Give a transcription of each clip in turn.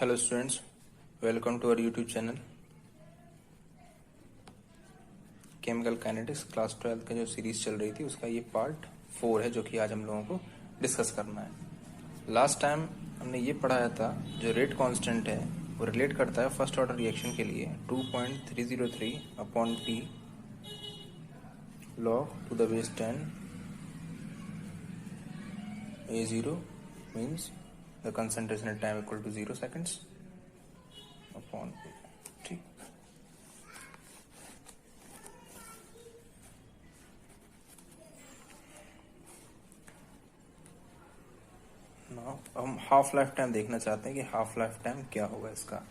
Hello students, welcome to our YouTube channel. Chemical kinetics class 12 का जो series चल रही थी उसका ये पार्ट 4 है, जो कि आज हम लोगों को डिस्कस करना है। लास्ट टाइम हमने ये पढ़ाया था, जो रेट कांस्टेंट है वो रिलेट करता है फर्स्ट ऑर्डर रिएक्शन के लिए 2.303 upon T log to the base 10 A0 means the concentration at time equal to 0 seconds upon T। हम हाफ लाइफ टाइम देखना चाहते हैं कि हाफ लाइफ टाइम क्या होगा इसका।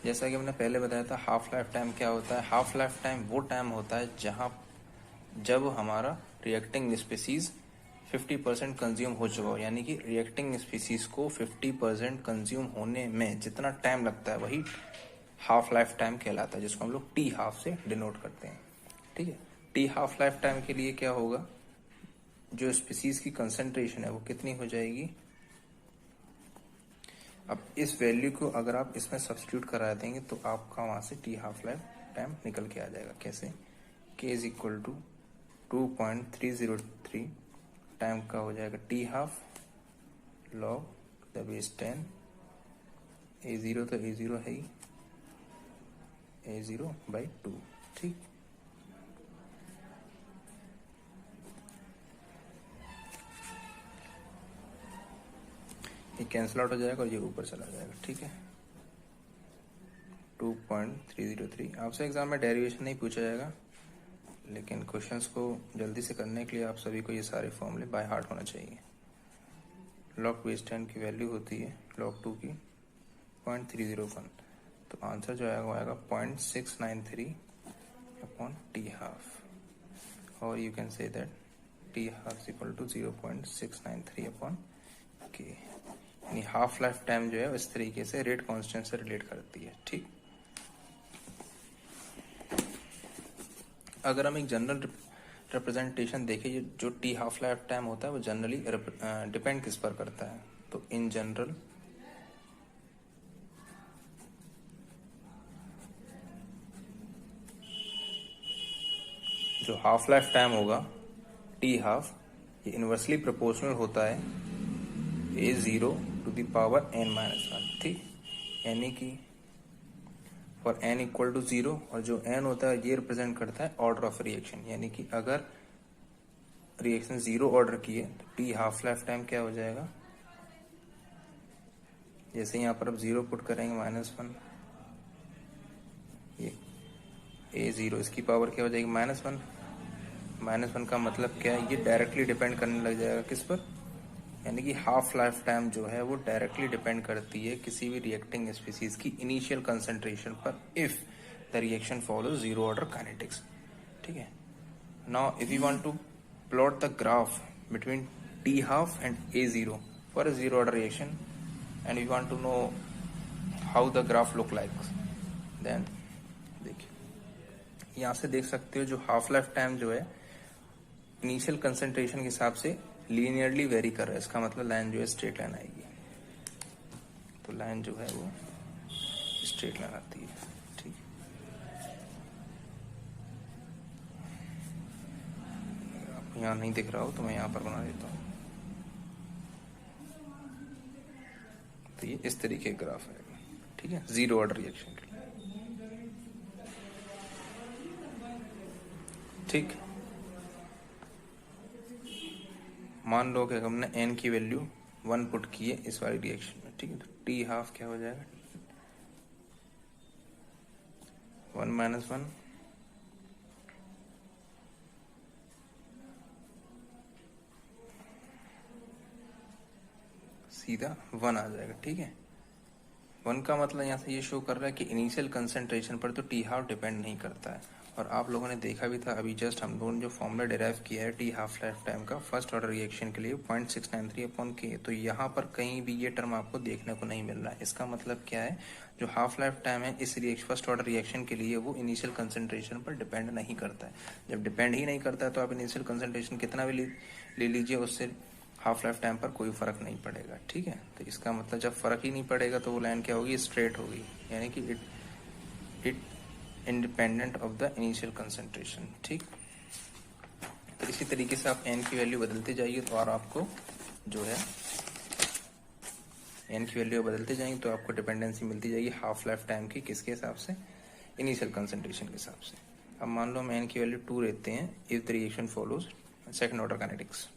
जैसा कि हमने पहले बताया था, हाफ लाइफ टाइम क्या होता है। हाफ लाइफ टाइम वो टाइम होता है जब हमारा रिएक्टिंग स्पीसीज 50% कंज्यूम हो चुका हो, यानी कि रिएक्टिंग स्पीसीज को 50% कंज्यूम होने में जितना टाइम लगता है वही हाफ लाइफ टाइम कहलाता है, जिसको हम लोग टी हाफ से डिनोट करते हैं। ठीक है, टी हाफ लाइफ टाइम के लिए क्या होगा, जो स्पीसीज की कंसेंट्रेशन है वो कितनी हो जाएगी। अब इस वैल्यू को अगर आप इसमें सब्स्टिट्यूट करा देंगे तो आपका वहां से टी हाफ लाइफ टाइम निकल के आ जाएगा। कैसे, k is equal to 2.303 time का हो जाएगा t half log the base 10 A0, तो A0 है ही A0/2। ठीक, ये कैंसिल आउट हो जाएगा और ये ऊपर चला जाएगा। ठीक है, 2.303। आपसे एग्जाम में डेरिवेशन नहीं पूछा जाएगा, लेकिन क्वेश्चंस को जल्दी से करने के लिए आप सभी को ये सारे फॉर्मूले बाय हार्ट होना चाहिए। लॉग बेस 10 की वैल्यू होती है लॉग 2 की 0.301, तो आंसर जो आएगा वो आएगा 0.693 अपॉन टी हाफ, और you can say that t half equal to 0.693 upon k. यानी हाफ लाइफ टाइम जो है इस तरीके से रेट कांस्टेंट से रिलेट करती है। ठीक, अगर हम एक जनरल रिप्रेजेंटेशन देखें, ये जो टी हाफ लाइफ टाइम होता है वो जनरली डिपेंड किस पर करता है, तो इन जनरल जो हाफ लाइफ टाइम होगा टी हाफ, ये इनवर्सली प्रोपोर्शनल होता है A0 to the power n-1। ठीक, यानी कि फॉर n इक्वल टू 0, और जो n होता है ये रिप्रेजेंट करता है ऑर्डर ऑफ रिएक्शन, यानी कि अगर रिएक्शन 0 ऑर्डर की है तो टी हाफ लाइफ टाइम क्या हो जाएगा। जैसे यहाँ पर अब 0 पुट करेंगे -1, ये A0 इसकी पावर क्या हो जाएगी -1। -1 का मतलब क्या है, ये डायरेक्टली डिपेंड करने लग जाएगा किस पर, यानी कि हाफ लाइफ टाइम जो है वो डायरेक्टली डिपेंड करती है किसी भी रिएक्टिंग स्पीसीज की इनिशियल कंसंट्रेशन पर, if the reaction follow 0 order kinetics. ठीक है, now if you want to plot the graph between t half and A0 for a 0 order reaction and you want to know how the graph look like, then देखिए यहाँ से देख सकते हो, जो half life time जो है initial concentration के हिसाब से लीनियरली वेरी कर रहा है। इसका मतलब लाइन जो है स्ट्रेट लाइन आएगी, तो लाइन जो है वो स्ट्रेट लाइन आती है। ठीक, आपको यहाँ नहीं दिख रहा हो तो मैं यहाँ पर बना देता हूँ। तो ये इस तरीके का ग्राफ आएगा। ठीक है, 0 ऑर्डर रिएक्शन के लिए। ठीक, मान लो कि हमने n की वैल्यू 1 पुट की है इस वाली रिएक्शन में। ठीक है, तो टी हाफ क्या हो जाएगा 1 - 1 सीधा 1 आ जाएगा। ठीक है, 1 का मतलब यहाँ से ये शो कर रहा है कि इनिशियल कंसंट्रेशन पर तो टी हाफ डिपेंड नहीं करता है। और आप लोगों ने देखा भी था अभी जस्ट हम लोगों ने जो फॉर्मूला डिराइव किया है टी हाफ लाइफ टाइम का फर्स्ट ऑर्डर रिएक्शन के लिए 0.693 अपॉन के, तो यहाँ पर कहीं भी ये टर्म आपको देखने को नहीं मिल रहा है। इसका मतलब क्या है, जो हाफ लाइफ टाइम है इस फर्स्ट ऑर्डर रिएक्शन के लिए वो इनिशियल कंसंट्रेशन पर डिपेंड नहीं करता है। जब डिपेंड ही नहीं करता है तो आप इनिशियल कंसंट्रेशन कितना भी ले लीजिए, उससे हाफ लाइफ टाइम पर कोई फर्क नहीं पड़ेगा, ठीक है। तो इसका मतलब जब फर्क ही नहीं पड़ेगा तो वो लाइन क्या होगी, स्ट्रेट होगी, यानी कि it independent of the initial concentration, ठीक। तो इसी तरीके से आप एन की वैल्यू बदलते जाइए तो और आपको जो है एन की वैल्यू बदलते जाएंगे तो आपको डिपेंडेंसी मिलती जाएगी हाफ लाइफ टाइम की, किसके हिसाब से, इनिशियल कंसंट्रेशन के हिसाब से। अब मान लो हम एन की वैल्यू 2 लेते हैं if the reaction follows second order kinetics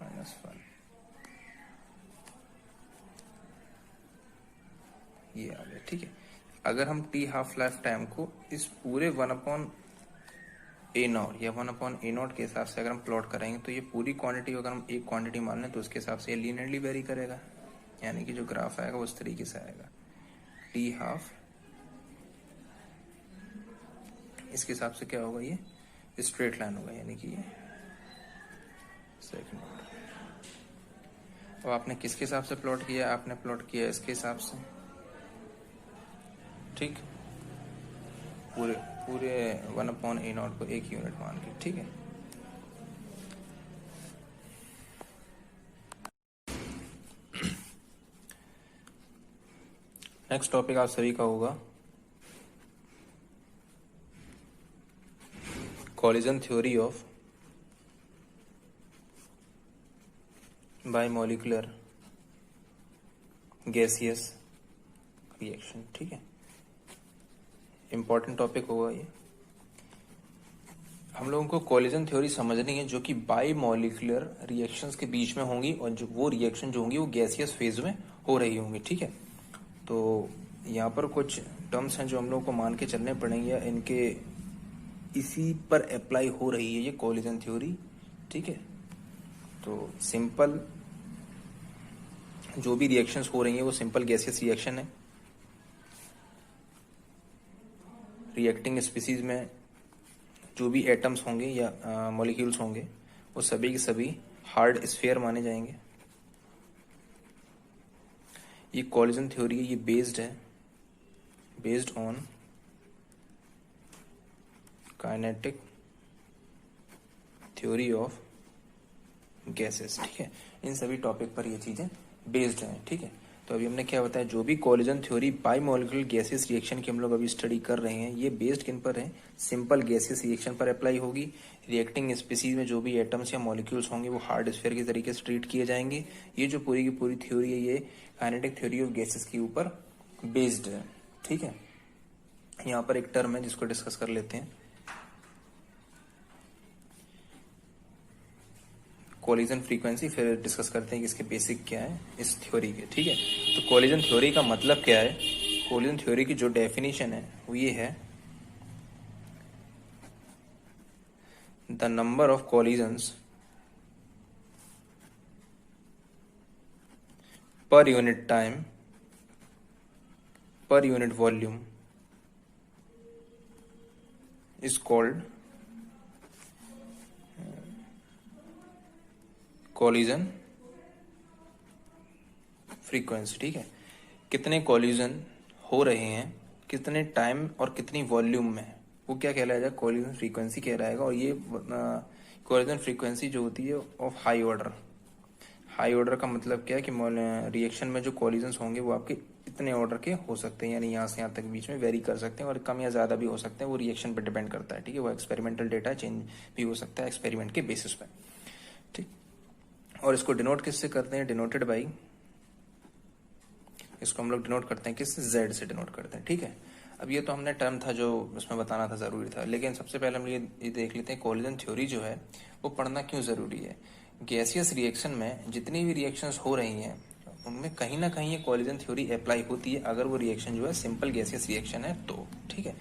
-1, ये आ गया, ठीक है। अगर हम टी हाफ लाइफ टाइम को इस पूरे 1/A0 या 1/A0 के हिसाब से अगर हम प्लॉट करेंगे तो ये पूरी क्वांटिटी अगर हम एक क्वांटिटी मान लें तो उसके हिसाब से ये लीनियरली वेरी करेगा, यानी कि जो ग्राफ आएगा उस तरीके से आएगा। टी हाफ इसके हिसाब से क्या होगा, ये स्ट्रेट लाइन होगा, यानी कि ये सेकंड ऑर्डर। अब आपने किसके हिसाब से प्लॉट किया, आपने प्लॉट किया इसके हिसाब से, ठीक, पूरे 1/A0 को एक यूनिट मान के, ठीक है। नेक्स्ट टॉपिक आप सभी का होगा collision theory of bimolecular gaseous reaction, ठीक है। इंपॉर्टेंट टॉपिक होगा ये। हम लोगों को कॉलिजन थ्योरी समझनी है जो कि बाइमोलिकुलर रिएक्शंस के बीच में होंगी और जो वो रिएक्शन जो होंगी वो गैसियस फेज में हो रही होंगी, ठीक है। तो यहाँ पर कुछ टर्म्स हैं जो हम लोगों को मान के चलने पड़ेंगे, इनके इसी पर अप्लाई हो रही है ये कॉलिजन थ्योरी, ठीक है। तो सिंपल जो भी रिएक्शंस हो रही हैं वो सिंपल गैसियस रिएक्शन है। रिएक्टिंग स्पीसीज में जो भी एटम्स होंगे या मॉलिक्यूल्स होंगे वो सभी के सभी हार्ड स्फीयर माने जाएंगे। ये कॉलिजन थ्योरी ये based on kinetic theory of gases, ठीक है। इन सभी टॉपिक पर ये चीजें बेस्ड हैं, ठीक है। तो अभी हमने क्या बताया, जो भी कॉलिजन थ्योरी बाइमोलिकुलर गैसेस रिएक्शन की हम लोग अभी स्टडी कर रहे हैं ये बेस्ड किन पर है, सिंपल गैसेस रिएक्शन पर अप्लाई होगी। रिएक्टिंग स्पीसीज में जो भी एटम्स या मॉलिक्यूल्स होंगे वो हार्ड स्फीयर के तरीके से ट्रीट किए जाएंगे। ये जो पूरी की पूरी थ्योरी है ये काइनेटिक थ्योरी ऑफ गैसेस के ऊपर बेस्ड है, ठीक है। यहाँ पर एक टर्म है जिसको डिस्कस कर लेते हैं, कॉलिजन फ्रीक्वेंसी, फिर डिस्कस करते हैं कि इसके बेसिक क्या है इस थ्योरी के, ठीक है। तो कॉलिजन थ्योरी का मतलब क्या है, कॉलिजन थ्योरी की जो डेफिनेशन है वो ये है, the number of collisions per unit time per unit volume is called collision frequency, ठीक है। कितने कॉलिजन हो रहे हैं, कितने टाइम और कितनी वॉल्यूम में, वो क्या कहलाएगा, कॉलिजन फ्रीक्वेंसी कहलाएगा। और ये कॉलिजन फ्रीक्वेंसी जो होती है of high order, high order का मतलब क्या है कि रिएक्शन में जो कॉलिजन्स होंगे वो आपके इतने ऑर्डर के हो सकते हैं, यानी यहाँ से यहाँ तक बीच में वेरी कर सकते हैं और कम या ज्यादा भी हो सकते हैं, वो रिएक्शन पर डिपेंड करता है, ठीक है। वो एक्सपेरिमेंटल डेटा चेंज भी हो सकता है एक्सपेरिमेंट के बेसिस पे, ठीक। और इसको डिनोट किससे करते हैं, डिनोटेड बाई, इसको हम लोग डिनोट करते हैं किससे, जेड से डिनोट करते हैं, ठीक है। अब ये तो हमने टर्म था जो उसमें बताना था, जरूरी था, लेकिन सबसे पहले हम ये देख लेते हैं कॉलिजन थ्योरी जो है वो पढ़ना क्यों जरूरी है। गैसियस रिएक्शन में जितनी भी रिएक्शंस हो रही हैं उनमें कहीं ना कहीं ये कॉलिजन थ्योरी अप्लाई होती है, अगर वो रिएक्शन जो है सिंपल गैसियस रिएक्शन है तो, ठीक है।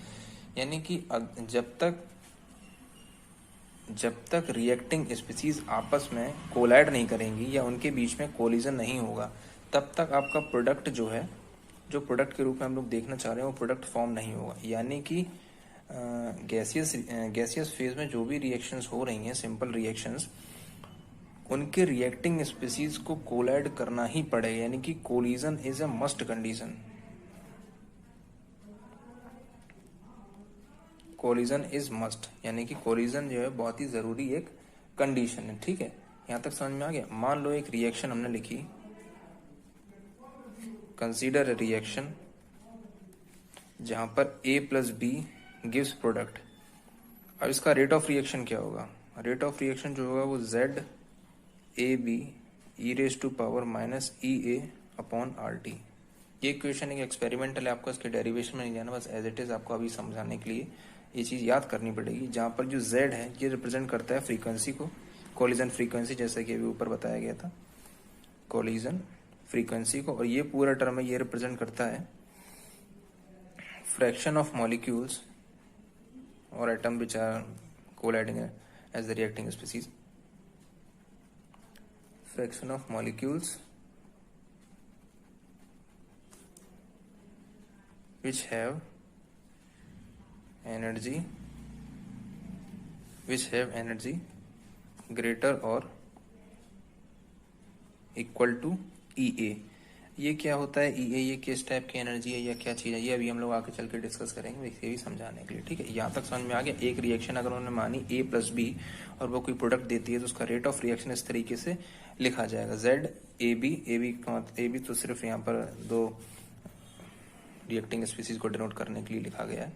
यानी कि जब तक रिएक्टिंग स्पीसीज आपस में कोलाइड नहीं करेंगी या उनके बीच में कोलिजन नहीं होगा तब तक आपका प्रोडक्ट जो है, जो प्रोडक्ट के रूप में हम लोग देखना चाह रहे हैं वो प्रोडक्ट फॉर्म नहीं होगा। यानी कि गैसियस फेज में जो भी रिएक्शंस हो रही हैं सिंपल रिएक्शंस, उनके रिएक्टिंग स्पीसीज को कोलाइड करना ही पड़ेगा, यानी कि collision is a must condition. Collision is must, यानी कि कोलिजन जो है बहुत ही जरूरी एक कंडीशन है, ठीक है। यहां तक समझ में आ गया। मान लो एक रिएक्शन हमने लिखी, कंसीडर अ रिएक्शन जहां पर A plus B gives product. अब इसका रेट ऑफ रिएक्शन क्या होगा? रेट ऑफ रिएक्शन जो होगा वो Z A B e raise to power minus e a upon R T. ये क्वेश्चन एक एक्सपेरिमेंटल है, आपको इसके डेरिवेशन में नहीं जाना, बस एज इट इज आपको अभी समझाने के लिए ये चीज याद करनी पड़ेगी। जहां पर जो Z है ये रिप्रेजेंट करता है फ्रीक्वेंसी को, कोलिजन फ्रीक्वेंसी, जैसा कि अभी ऊपर बताया गया था, कोलिजन फ्रीक्वेंसी को। और ये पूरा टर्म है ये रिप्रेजेंट करता है फ्रैक्शन ऑफ मॉलिक्यूल्स और atom which are colliding as the reacting species, fraction of molecules which have energy greater or equal to EA। ये क्या होता है EA? ये किस टाइप की एनर्जी है या क्या चीज है, ये अभी हम लोग आगे चल के डिस्कस करेंगे, इसे भी समझाने के लिए, ठीक है। यहाँ तक समझ में आ गया। एक रिएक्शन अगर उन्होंने मानी A प्लस बी और वो कोई प्रोडक्ट देती है तो उसका रेट ऑफ रिएक्शन इस तरीके से लिखा जाएगा, Z ए बी तो सिर्फ यहाँ पर दो रिएक्टिंग स्पीसीज को डिनोट करने के लिए लिखा गया है।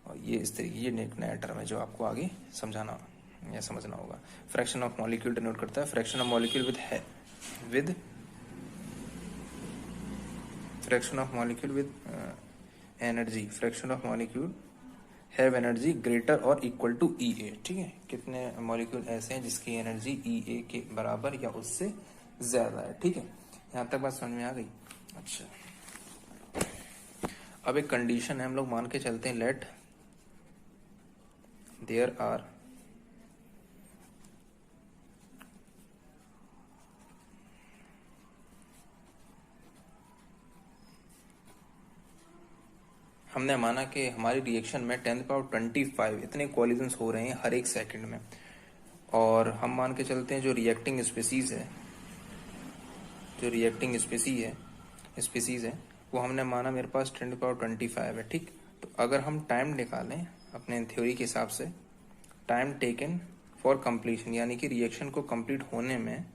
और ये इस तरीके, ये एक नया टर्म है जो आपको आगे समझाना या समझना होगा। फ्रैक्शन ऑफ मॉलिक्यूल डिनोट करता है fraction of molecule with fraction of molecule with energy, fraction of molecule have energy greater और इक्वल टू EA, ठीक है। कितने मॉलिक्यूल ऐसे हैं जिसकी एनर्जी EA के बराबर या उससे ज्यादा है, ठीक है। यहां तक बात समझ में आ गई। अच्छा, अब एक कंडीशन है, हम लोग मान के चलते हैं लेट देयर आर हमने माना कि हमारी रिएक्शन में 10⁻25 इतने कोलिजन्स हो रहे हैं हर एक सेकंड में, और हम मान के चलते हैं जो रिएक्टिंग स्पीसीज है वो हमने माना मेरे पास 10⁻25 है, ठीक। तो अगर हम टाइम निकालें अपने थ्योरी के हिसाब से, टाइम टेकन फॉर कंप्लीशन, यानी कि रिएक्शन को कंप्लीट होने में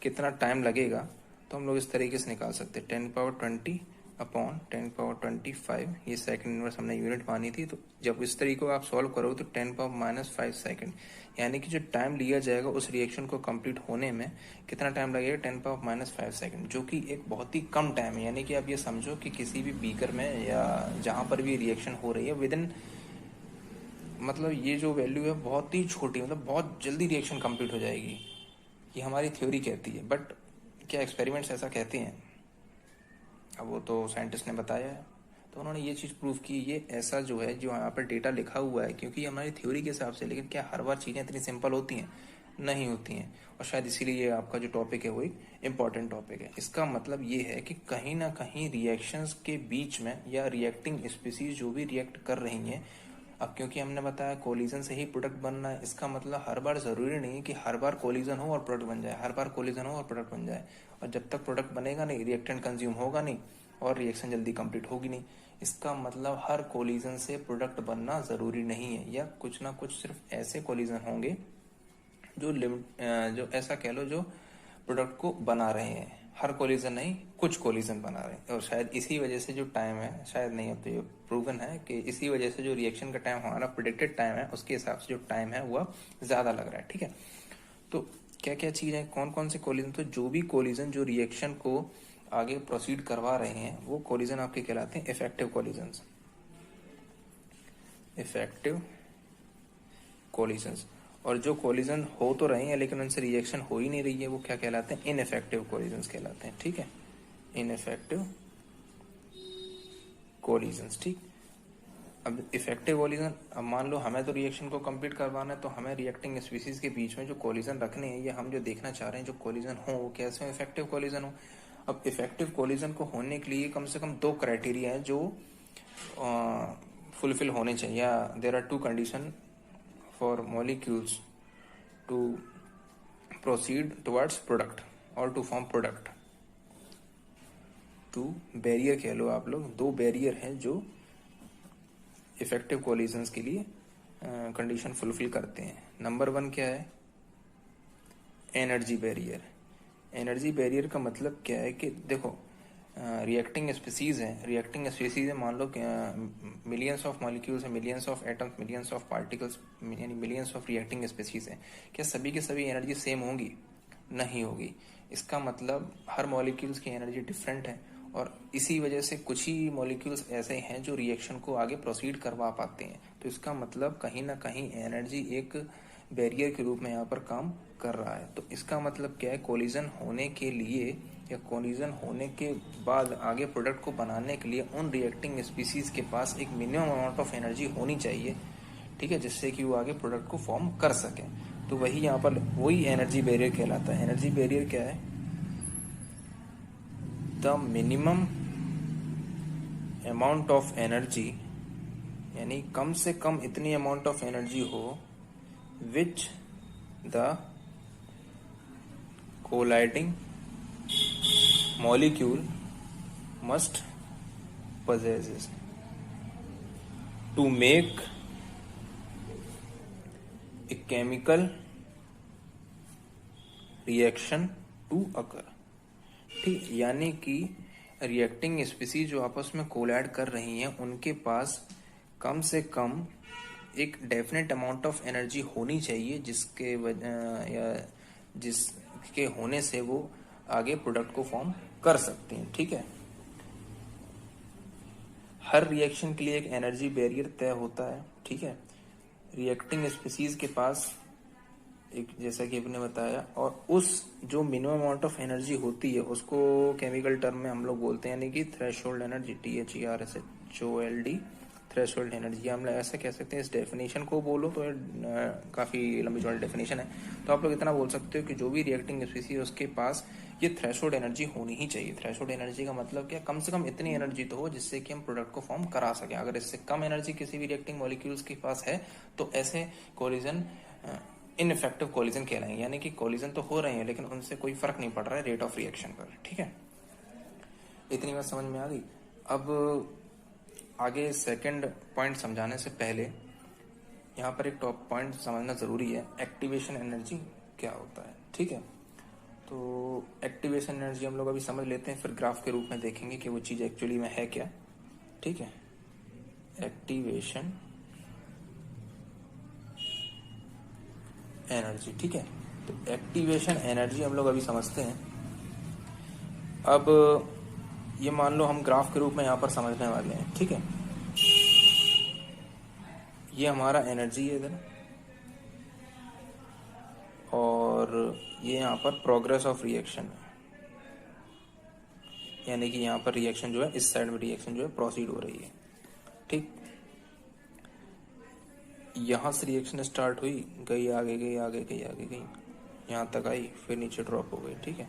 कितना टाइम लगेगा, तो हम लोग इस तरीके से निकाल सकते हैं 10⁻20 अपॉन 10⁻25, ये सेकंड इनवर्स हमने यूनिट मानी थी। तो जब इस तरीके को आप सॉल्व करोगे तो 10⁻−5 सेकंड, यानी कि जो टाइम लिया जाएगा उस रिएक्शन को कंप्लीट होने में कितना टाइम लगेगा, 10⁻−5 सेकंड, जो कि एक बहुत ही कम टाइम है। यानी कि आप ये समझो कि किसी भी बीकर में या जहां पर भी रिएक्शन हो रही है विद इन, मतलब ये जो वैल्यू है बहुत ही छोटी, मतलब बहुत जल्दी रिएक्शन कंप्लीट हो जाएगी, ये हमारी थ्योरी कहती है। बट क्या एक्सपेरिमेंट्स ऐसा कहते हैं? अब वो तो साइंटिस्ट ने बताया है, तो उन्होंने ये चीज प्रूव की, ये ऐसा जो है जो यहाँ पर डेटा लिखा हुआ है, क्योंकि ये हमारी थ्योरी के हिसाब से, लेकिन क्या हर बार चीजें इतनी सिंपल होती हैं? नहीं होती हैं, और शायद इसीलिए ये आपका जो टॉपिक है वो एक इम्पॉर्टेंट टॉपिक है। इसका मतलब ये है कि कहीं ना कहीं रिएक्शंस के बीच में या रिएक्टिंग स्पीसीज जो भी रिएक्ट कर रही हैं, अब क्योंकि हमने बताया कोलिजन से ही प्रोडक्ट बनना है, इसका मतलब हर बार जरूरी नहीं है कि हर बार कोलिजन हो और प्रोडक्ट बन जाए, हर बार कोलिजन हो और प्रोडक्ट बन जाए। और जब तक प्रोडक्ट बनेगा नहीं, रिएक्टेंट कंज्यूम होगा नहीं और रिएक्शन जल्दी कंप्लीट होगी नहीं। इसका मतलब हर कोलिजन से प्रोडक्ट बनना जरूरी नहीं है, या कुछ ना कुछ सिर्फ ऐसे कोलिजन होंगे जो ऐसा कह लो जो प्रोडक्ट को बना रहे हैं। हर कोलिजन नहीं, कुछ कोलिजन बना रहे हैं, और शायद इसी वजह से जो टाइम है, शायद नहीं अब तो ये प्रूवन है कि इसी वजह से जो रिएक्शन का टाइम हमारा प्रेडिक्टेड टाइम है उसके हिसाब से जो टाइम है वह ज्यादा लग रहा है, ठीक है। तो क्या क्या चीज है, कौन कौन से कोलिजन? तो जो भी कोलिजन जो रिएक्शन को आगे प्रोसीड करवा रहे हैं वो कोलिजन आपके कहलाते हैं इफेक्टिव कोलिजन्स। Effective collisions. और जो कोलिजन हो तो रहे हैं लेकिन उनसे रिएक्शन हो ही नहीं रही है, वो क्या कहलाते हैं? इनइफेक्टिव कोलिजन्स कहलाते हैं, ठीक है। इनइफेक्टिव कोलिजन्स, ठीक। अब इफेक्टिव कोलिजन, अब मान लो हमें तो रिएक्शन को कंप्लीट करवाना है, तो हमें रिएक्टिंग स्पीसीज के बीच में जो कोलिजन रखने हैं, ये हम जो देखना चाह रहे हैं जो कोलिजन हो वो कैसे इफेक्टिव कोलिजन हो। अब इफेक्टिव कोलिजन को होने के लिए कम से कम 2 क्राइटेरिया है जो फुलफिल होने चाहिए, या there are 2 condition for molecules to proceed towards product और टू फॉर्म प्रोडक्ट। 2 बैरियर कह लो आप लोग, 2 बैरियर हैं जो इफेक्टिव कोलिजन्स के लिए कंडीशन फुलफिल करते हैं। नंबर 1 क्या है? Energy barrier. एनर्जी बैरियर का मतलब क्या है कि देखो, रिएक्टिंग स्पीसीज है, मान लो मिलियंस ऑफ मॉलिक्यूल्स है, millions of atoms, millions of particles, यानी मिलियंस ऑफ रिएक्टिंग स्पीसीज है। क्या सभी की सभी एनर्जी सेम होंगी? नहीं होगी। इसका मतलब हर मॉलिक्यूल्स की एनर्जी डिफरेंट है, और इसी वजह से कुछ ही मॉलिक्यूल्स ऐसे हैं जो रिएक्शन को आगे प्रोसीड करवा पाते हैं। तो इसका मतलब कहीं ना कहीं एनर्जी एक बैरियर के रूप में यहाँ पर काम कर रहा है। तो इसका मतलब क्या है, कोलिजन होने के लिए या कोलिजन होने के बाद आगे प्रोडक्ट को बनाने के लिए उन रिएक्टिंग स्पीसीज के पास एक मिनिमम अमाउंट ऑफ एनर्जी होनी चाहिए, ठीक है, जिससे कि वो आगे प्रोडक्ट को फॉर्म कर सके। तो वही यहाँ पर वही एनर्जी बैरियर कहलाता है। एनर्जी बैरियर क्या है? The minimum amount of energy, यानी कम से कम इतनी अमाउंट ऑफ एनर्जी हो which the colliding molecule must possesses to make a chemical reaction to occur। ठीक, यानी कि रिएक्टिंग स्पीसीज जो आपस में कोलाइड कर रही हैं उनके पास कम से कम एक डेफिनेट अमाउंट ऑफ एनर्जी होनी चाहिए, जिसके होने से वो आगे प्रोडक्ट को फॉर्म कर सकते हैं। ठीक है, हर रिएक्शन के लिए एक एनर्जी बैरियर तय होता है। ठीक है, रिएक्टिंग स्पीसीज के पास एक, जैसा कि आपने बताया, और उस जो मिनिमम अमाउंट ऑफ एनर्जी होती है उसको केमिकल टर्म में हम लोग बोलते हैं, यानी कि threshold energy, THERSHOLD, threshold energy. हम लोग ऐसा कह सकते हैं। इस डेफिनेशन को बोलो तो काफी लंबी चौड़ी डेफिनेशन है, तो आप लोग इतना बोल सकते हो कि जो भी रिएक्टिंग स्पीसीज है उसके पास ये थ्रेशोल्ड एनर्जी होनी ही चाहिए। थ्रेशोल्ड एनर्जी का मतलब क्या? कम से कम इतनी एनर्जी तो हो जिससे कि हम प्रोडक्ट को फॉर्म करा सके। अगर इससे कम एनर्जी किसी भी रिएक्टिंग मॉलिक्यूल्स के पास है तो ऐसे कोलिजन इनइफेक्टिव कोलिजन कहलाएंगे, यानी कि कोलिजन तो हो रहे हैं लेकिन उनसे कोई फर्क नहीं पड़ रहा है रेट ऑफ रिएक्शन पर। ठीक है, इतनी बात समझ में आ गई। अब आगे सेकंड पॉइंट समझाने से पहले यहाँ पर एक टॉप पॉइंट समझना जरूरी है, एक्टिवेशन एनर्जी क्या होता है। ठीक है, तो एक्टिवेशन एनर्जी हम लोग अभी समझ लेते हैं, फिर ग्राफ के रूप में देखेंगे कि वो चीज एक्चुअली में है क्या। ठीक है, एक्टिवेशन एनर्जी। ठीक है, तो एक्टिवेशन एनर्जी हम लोग अभी समझते हैं। अब ये मान लो हम ग्राफ के रूप में यहाँ पर समझने वाले हैं। ठीक है, ये हमारा एनर्जी है इधर, और ये यहाँ पर प्रोग्रेस ऑफ रिएक्शन है, यानी कि यहाँ पर रिएक्शन जो है, इस साइड में रिएक्शन जो है प्रोसीड हो रही है। ठीक, यहाँ से रिएक्शन स्टार्ट हुई, गई आगे गई आगे गई आगे गई, यहाँ तक आई, फिर नीचे ड्रॉप हो गई। ठीक है,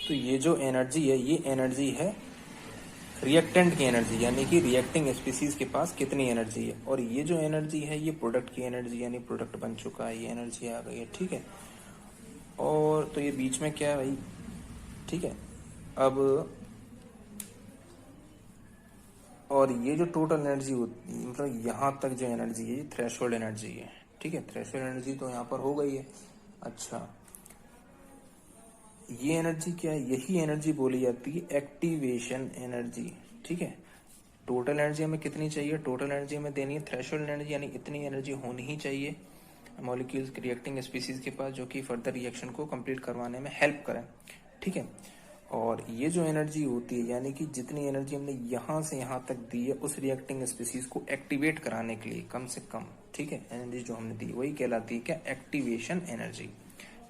तो ये जो एनर्जी है ये एनर्जी है रिएक्टेंट की एनर्जी, यानी कि रिएक्टिंग स्पीसीज के पास कितनी एनर्जी है, और ये जो एनर्जी है ये प्रोडक्ट की एनर्जी, यानी प्रोडक्ट बन चुका है, ये एनर्जी आ गई है। ठीक है, और तो ये बीच में क्या है भाई? ठीक है, अब और ये जो टोटल एनर्जी होती है, मतलब यहाँ तक जो एनर्जी है ये थ्रेशोल्ड एनर्जी है। ठीक है, थ्रेशोल्ड एनर्जी तो यहाँ पर हो गई है। अच्छा, ये एनर्जी क्या है? यही एनर्जी बोली जाती है एक्टिवेशन एनर्जी। ठीक है, टोटल एनर्जी हमें कितनी चाहिए? टोटल एनर्जी हमें देनी है थ्रेशोल्ड एनर्जी, यानी इतनी एनर्जी होनी ही चाहिए मॉलिक्यूल्स के रिएक्टिंग स्पीसीज के पास जो कि फर्दर रिएक्शन को कंप्लीट करवाने में हेल्प करें। ठीक है, और ये जो एनर्जी होती है, यानी कि जितनी एनर्जी हमने यहाँ से यहाँ तक दी है उस रिएक्टिंग स्पीसीज को एक्टिवेट कराने के लिए कम से कम, ठीक है, एनर्जी जो हमने दी वही कहलाती है क्या? Activation energy.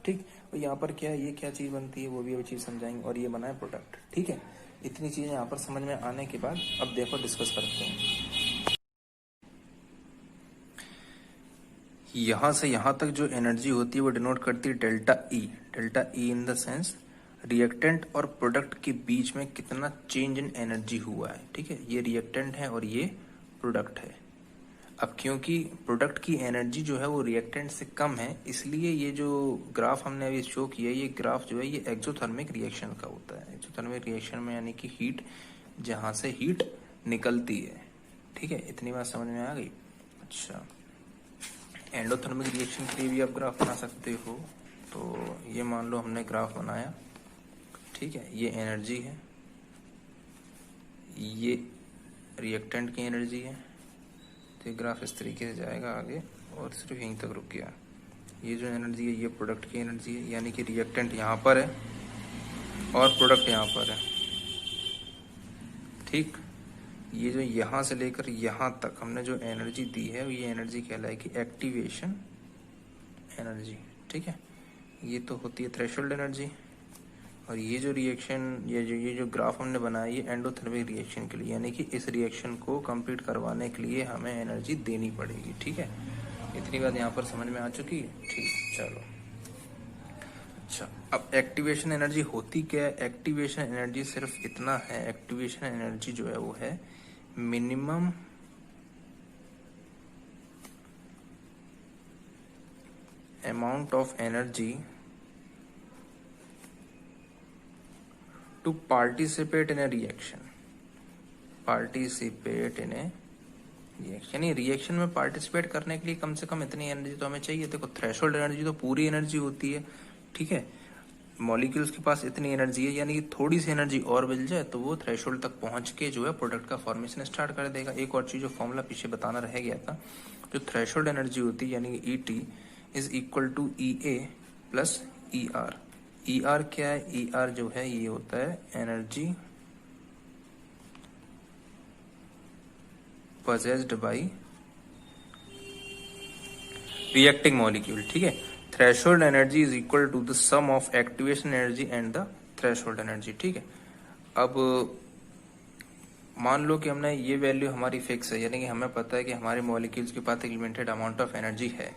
ठीक, और यहाँ पर क्या है, ये क्या चीज बनती है वो भी अभी चीज समझाएंगे, और ये बना है प्रोडक्ट। ठीक है, इतनी चीजें यहाँ पर समझ में आने के बाद अब देखो डिस्कस करते हैं। यहाँ से यहाँ तक जो एनर्जी होती है वो डिनोट करती है delta E. Delta E in the sense reactant और प्रोडक्ट के बीच में कितना चेंज इन एनर्जी हुआ है। ठीक है, ये रिएक्टेंट है और ये प्रोडक्ट है। अब क्योंकि प्रोडक्ट की एनर्जी जो है वो रिएक्टेंट से कम है, इसलिए ये जो ग्राफ हमने अभी शो किया, ये ग्राफ जो है ये एक्सोथर्मिक रिएक्शन का होता है। एक्सोथर्मिक रिएक्शन में यानी कि हीट, जहां से हीट निकलती है। ठीक है, इतनी बात समझ में आ गई। अच्छा, एंडोथर्मिक रिएक्शन के लिए भी आप ग्राफ बना सकते हो। तो ये मान लो हमने ग्राफ बनाया, ठीक है, ये एनर्जी है, ये रिएक्टेंट की एनर्जी है, तो ये ग्राफ इस तरीके से जाएगा आगे और सिर्फ यहीं तक रुक गया। ये जो एनर्जी है ये प्रोडक्ट की एनर्जी है, यानी कि रिएक्टेंट यहाँ पर है और प्रोडक्ट यहाँ पर है, ठीक। ये जो यहाँ से लेकर यहाँ तक हमने जो एनर्जी दी है ये एनर्जी कहलाएगी एक्टिवेशन एनर्जी, ठीक है। ये तो होती है थ्रेशोल्ड एनर्जी। और ये जो रिएक्शन ये जो ग्राफ हमने बनाया ये एंडोथर्मिक रिएक्शन के लिए, यानी कि इस रिएक्शन को कंप्लीट करवाने के लिए हमें एनर्जी देनी पड़ेगी, ठीक है। इतनी बात यहाँ पर समझ में आ चुकी है, ठीक। चलो अच्छा, अब एक्टिवेशन एनर्जी होती क्या है? एक्टिवेशन एनर्जी सिर्फ इतना है, एक्टिवेशन एनर्जी जो है वो है minimum amount of energy to participate in a reaction, participate in a reaction, यानी रिएक्शन में पार्टिसिपेट करने के लिए कम से कम इतनी एनर्जी तो हमें चाहिए। देखो थ्रेशोल्ड एनर्जी तो पूरी एनर्जी होती है, ठीक है। मॉलिक्यूल्स के पास इतनी एनर्जी है, यानी कि थोड़ी सी एनर्जी और मिल जाए तो वो थ्रेशोल्ड तक पहुंच के जो है प्रोडक्ट का फॉर्मेशन स्टार्ट कर देगा। एक और चीज जो फॉर्मूला पीछे बताना रह गया था, जो थ्रेशोल्ड एनर्जी होती है यानी कि ET is equal to EA plus ER। ER क्या है? ER जो है ये होता है energy possessed by reacting molecule, ठीक है। Threshold energy is equal to the sum of activation energy and the threshold energy, ठीक है। अब मान लो कि हमने ये वैल्यू हमारी फिक्स है, यानी कि हमें पता है कि हमारे मॉलिक्यूल्स के पास एक लिमिटेड अमाउंट ऑफ एनर्जी है।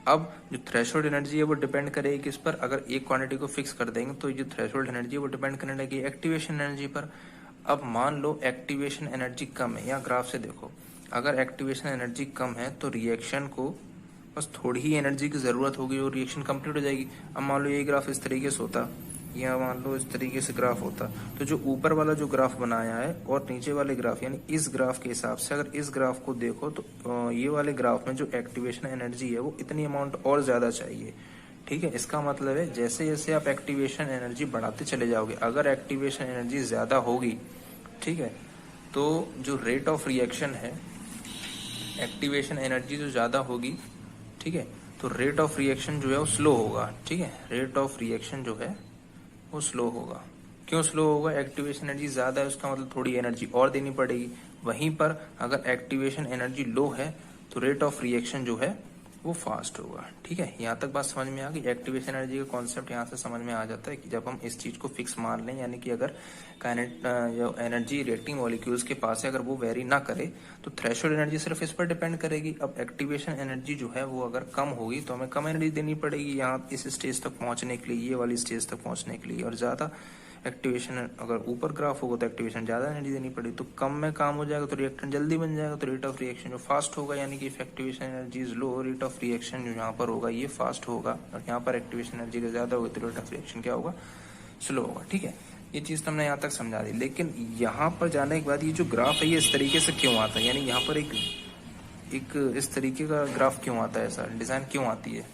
अब जो थ्रेशोल्ड एनर्जी है वो डिपेंड करेगी किस पर? अगर एक क्वांटिटी को फिक्स कर देंगे तो जो थ्रेशोल्ड एनर्जी है वो डिपेंड करने लगी एक्टिवेशन एनर्जी पर। अब मान लो एक्टिवेशन एनर्जी कम है, या ग्राफ से देखो, अगर एक्टिवेशन एनर्जी कम है तो रिएक्शन को बस थोड़ी ही एनर्जी की जरूरत होगी और रिएक्शन कंप्लीट हो जाएगी। अब मान लो ये ग्राफ इस तरीके से होता, या मान लो इस तरीके से ग्राफ होता, तो जो ऊपर वाला जो ग्राफ बनाया है और नीचे वाले ग्राफ, यानी इस ग्राफ के हिसाब से अगर इस ग्राफ को देखो तो ये वाले ग्राफ में जो एक्टिवेशन एनर्जी है वो इतनी अमाउंट और ज्यादा चाहिए, ठीक है। इसका मतलब है जैसे जैसे आप एक्टिवेशन एनर्जी बढ़ाते चले जाओगे, अगर एक्टिवेशन एनर्जी ज्यादा होगी, ठीक है, तो जो रेट ऑफ रिएक्शन है, एक्टिवेशन एनर्जी जो ज्यादा होगी, ठीक है, तो रेट ऑफ रिएक्शन जो है वो स्लो होगा, ठीक है। रेट ऑफ रिएक्शन जो है वो स्लो होगा। क्यों स्लो होगा? एक्टिवेशन एनर्जी ज्यादा है, उसका मतलब थोड़ी एनर्जी और देनी पड़ेगी। वहीं पर अगर एक्टिवेशन एनर्जी लो है तो रेट ऑफ रिएक्शन जो है वो फास्ट होगा, ठीक है। यहाँ तक बात समझ में आ गई। एक्टिवेशन एनर्जी का कॉन्सेप्ट यहाँ से समझ में आ जाता है कि जब हम इस चीज को फिक्स मान लें, यानी कि अगर जो एनर्जी रिएक्टिंग मॉलिक्यूल्स के पास है अगर वो वेरी ना करे तो थ्रेशोल्ड एनर्जी सिर्फ इस पर डिपेंड करेगी। अब एक्टिवेशन एनर्जी जो है वो अगर कम होगी तो हमें कम एनर्जी देनी पड़ेगी यहाँ इस स्टेज तक पहुंचने के लिए, ये वाली स्टेज तक पहुंचने के लिए। और ज्यादा एक्टिवेशन अगर ऊपर ग्राफ होगा तो एक्टिवेशन ज्यादा एनर्जी देनी पड़ेगी, तो कम में काम हो जाएगा तो रिएक्टेंट जल्दी बन जाएगा, तो रेट ऑफ रिएक्शन जो फास्ट होगा, यानी कि activation energy is low, rate of reaction जो यहाँ पर होगा ये फास्ट होगा, और यहाँ पर एक्टिवेशन एनर्जी का ज्यादा होगा तो रेट ऑफ रिएक्शन क्या होगा? स्लो होगा, ठीक है। ये चीज तो हमने यहाँ तक समझा दी। लेकिन यहाँ पर जाने के बाद ये जो ग्राफ है ये इस तरीके से क्यों आता है, यानी यहाँ पर एक इस तरीके का ग्राफ क्यों आता है, ऐसा डिजाइन क्यों आती है?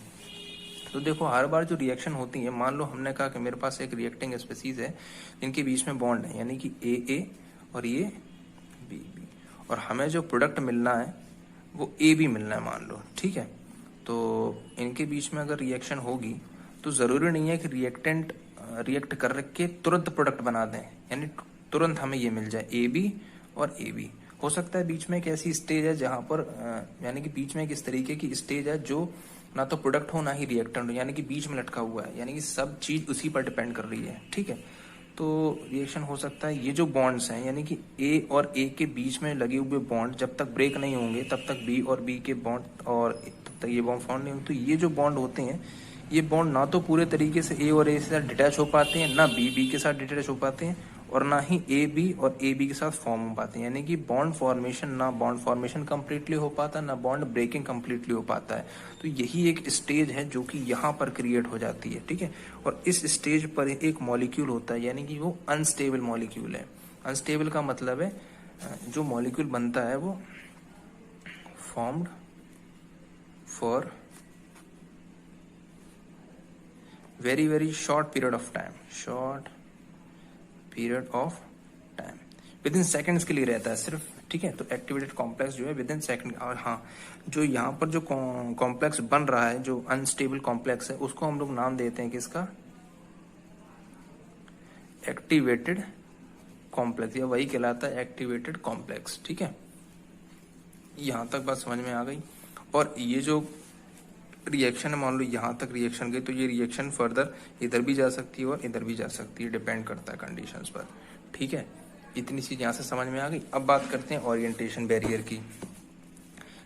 तो देखो हर बार जो रिएक्शन होती है, मान लो हमने कहा कि मेरे पास एक रिएक्टिंग स्पीसीज है जिनके बीच में बॉन्ड है, यानी कि ए और ये बी, और हमें जो प्रोडक्ट मिलना है वो AB मिलना है मान लो, ठीक है। तो इनके बीच में अगर रिएक्शन होगी तो जरूरी नहीं है कि रिएक्टेंट रिएक्ट कर के तुरंत प्रोडक्ट बना दें, यानी तुरंत हमें ये मिल जाए AB और AB। हो सकता है बीच में एक ऐसी स्टेज है जहां पर यानी कि बीच में एक इस तरीके की स्टेज है जो ना तो प्रोडक्ट हो ना ही रिएक्टेंट हो, यानी कि बीच में लटका हुआ है, यानी कि सब चीज उसी पर डिपेंड कर रही है, ठीक है। तो रिएक्शन हो सकता है ये जो बॉन्ड्स हैं, यानी कि A और A के बीच में लगे हुए बॉन्ड जब तक ब्रेक नहीं होंगे तब तक B और B के बॉन्ड और तब तक ये बॉन्ड फॉर्म नहीं होंगे। तो ये जो बॉन्ड होते हैं ये बॉन्ड ना तो पूरे तरीके से A और A से डिटैच हो पाते हैं, ना B के साथ डिटैच हो पाते हैं, और ना ही AB और AB के साथ फॉर्म हो पाते हैं, यानी कि बॉन्ड फॉर्मेशन कंप्लीटली हो पाता, ना बॉन्ड ब्रेकिंग कंप्लीटली हो पाता है। तो यही एक स्टेज है जो कि यहाँ पर क्रिएट हो जाती है, ठीक है। और इस स्टेज पर एक मॉलिक्यूल होता है, यानी कि वो अनस्टेबल मॉलिक्यूल है। अनस्टेबल का मतलब है जो मॉलिक्यूल बनता है वो formed for very very short period of time, short period of time, with in seconds के लिए रहता है सिर्फ, ठीक है। तो एक्टिवेटेड कॉम्प्लेक्स जो है विद इन सेकेंड। और हाँ, जो यहाँ पर जो कॉम्प्लेक्स बन रहा है, जो अनस्टेबल कॉम्प्लेक्स है, उसको हम लोग नाम देते हैं किसका, एक्टिवेटेड कॉम्प्लेक्स, या वही कहलाता है एक्टिवेटेड कॉम्प्लेक्स, ठीक है। यहां तक बात समझ में आ गई। और ये जो रिएक्शन है, मान लो यहां तक रिएक्शन गई, तो ये रिएक्शन फर्दर इधर भी जा सकती है और इधर भी जा सकती है, डिपेंड करता है कंडीशंस पर, ठीक है। इतनी चीज यहां से समझ में आ गई। अब बात करते हैं ओरिएंटेशन बैरियर की।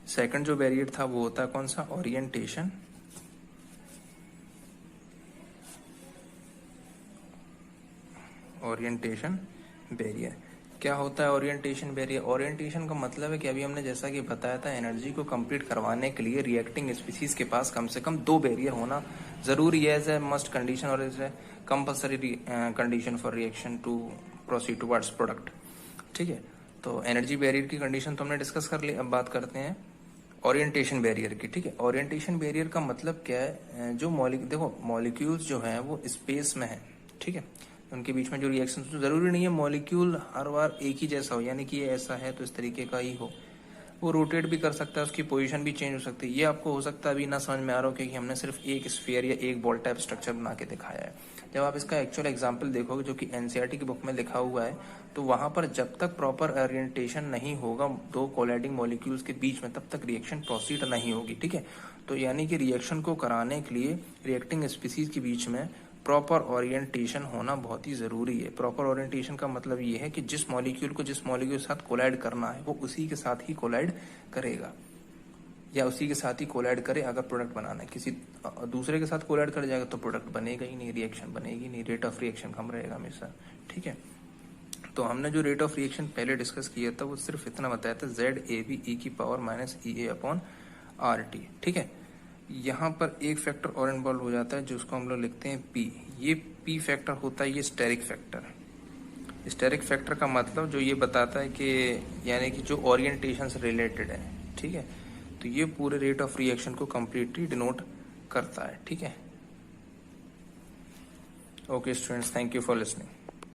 सेकंड जो बैरियर था वो होता है कौन सा, ओरिएंटेशन बैरियर। क्या होता है ओरिएंटेशन बैरियर? ओरिएंटेशन का मतलब है कि अभी हमने जैसा कि बताया था, एनर्जी को कंप्लीट करवाने के लिए रिएक्टिंग स्पीसीज के पास कम से कम 2 बैरियर होना जरूरी है, एज ए मस्ट कंडीशन और as a compulsory condition for reaction to proceed towards product, ठीक है। तो एनर्जी बैरियर की कंडीशन तो हमने डिस्कस कर ली। अब बात करते हैं ओरिएंटेशन बैरियर की, ठीक है। ओरिएंटेशन बैरियर का मतलब क्या है, जो देखो मॉलिक्यूल्स जो है वो स्पेस में है, ठीक है। उनके बीच में जो रिएक्शन, तो जरूरी नहीं है मॉलिक्यूल हर बार एक ही जैसा हो, यानी कि ये ऐसा है तो इस तरीके का ही हो, वो रोटेट भी कर सकता है, उसकी पोजीशन भी चेंज हो सकती है। ये आपको हो सकता है अभी ना समझ में आ रहा हो, क्योंकि हमने सिर्फ एक स्फीयर या एक बॉल टाइप स्ट्रक्चर बना के दिखाया है। जब आप इसका एक्चुअल एग्जाम्पल देखोगे, जो कि एनसीईआरटी की बुक में लिखा हुआ है, तो वहां पर जब तक प्रॉपर ओरिएंटेशन नहीं होगा 2 कोलाइडिंग मॉलिक्यूल्स के बीच में, तब तक रिएक्शन प्रोसीड नहीं होगी, ठीक है। तो यानी कि रिएक्शन को कराने के लिए रिएक्टिंग स्पीसीज के बीच में प्रॉपर ओरिएंटेशन होना बहुत ही जरूरी है। प्रॉपर ओरिएंटेशन का मतलब ये है कि जिस मॉलिक्यूल को जिस मॉलिक्यूल के साथ कोलाइड करना है, वो उसी के साथ ही कोलाइड करेगा, या उसी के साथ ही कोलाइड करे। अगर प्रोडक्ट बनाना है, किसी दूसरे के साथ कोलाइड कर जाएगा तो प्रोडक्ट बनेगा ही नहीं, रिएक्शन बनेगी नहीं, रेट ऑफ रिएक्शन कम रहेगा हमेशा, ठीक है। तो हमने जो रेट ऑफ रिएक्शन पहले डिस्कस किया था, वो सिर्फ इतना बताया था, ZAB e⁻⁻ ठीक है। यहाँ पर एक फैक्टर और इन्वॉल्व हो जाता है, जिसको हम लोग लिखते हैं P। ये P फैक्टर होता है, ये स्टेरिक फैक्टर है। स्टेरिक फैक्टर का मतलब जो ये बताता है कि, यानी कि जो ओरिएंटेशन से रिलेटेड है, ठीक है। तो ये पूरे रेट ऑफ रिएक्शन को कंप्लीटली डिनोट करता है, ठीक है। Okay students, thank you for listening.